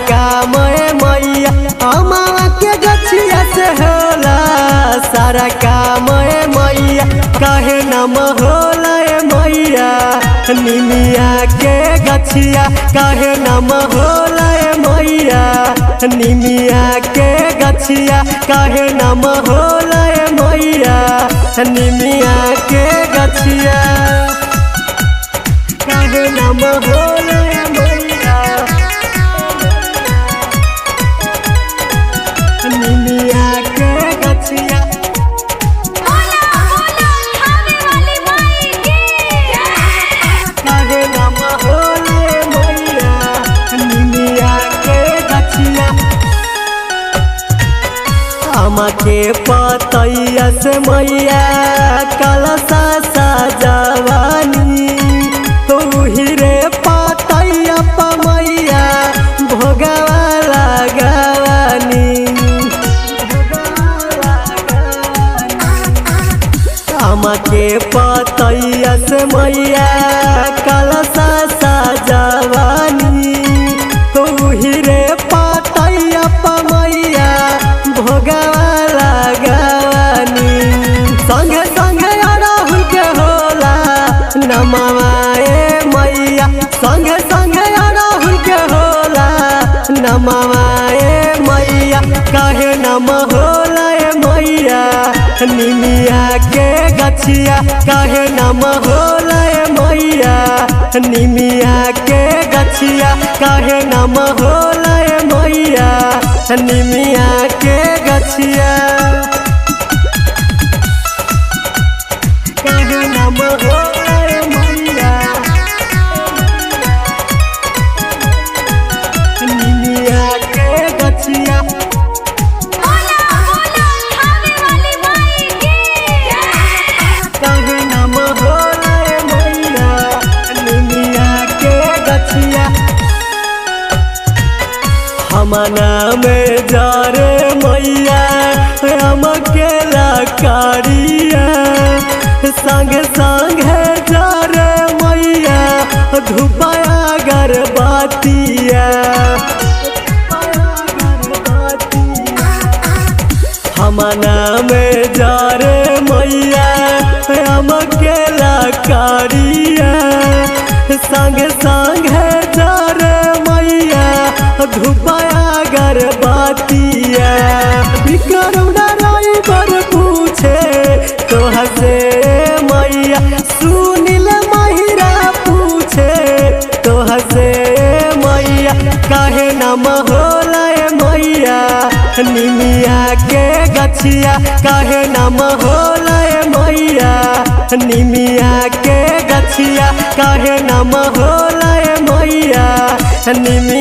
काम मैया अमावा के गछिया से होला सारा काम मैया काहे नाम होला मैया निमिया के गछिया काहे नाम होला मैया निमिया के गछिया काहे नाम होला मैया निमिया के गछिया काहे नाम होला मैया निमिया के गछिया काहे नाम होला मैया निमिया के गछिया आमा के पतैया से मैया कलसा सजवानी तू हीरे पतैया मैया भोगवा लगवानी आमा के पतैया से मैया कलसा सजवानी तू हीरे पतैया मैया भोगवा लगवानी संगे संगे अड़हुल के होला नमवाए मैया संगे संगे अड़हुल के होला नमवाए मैया काहे नम होला मैया निमिया के गछिया काहे नम होला मैया निमिया के गछिया काहे नम होला मैया निमिया के गछिया काहे नाम होला मैया निमिया के गछिया काहे नाम होला मैया निमिया के गछिया हमना में जारे मैया हम अकेला कारिया संग संग जारे मैया धुपाया गरबातिया हमना में जारे मैया हम अकेला कारिया संग संग जारे मैया धुपाया गरबातिया बिकरौना राई बर पूछे तो हसे मैया सुनील महिरा पूछे तो हसे मैया काहे नाम होला मैया निमिया के गछिया काहे नाम होला मैया निमिया के गछिया काहे नाम होला मैया निमिया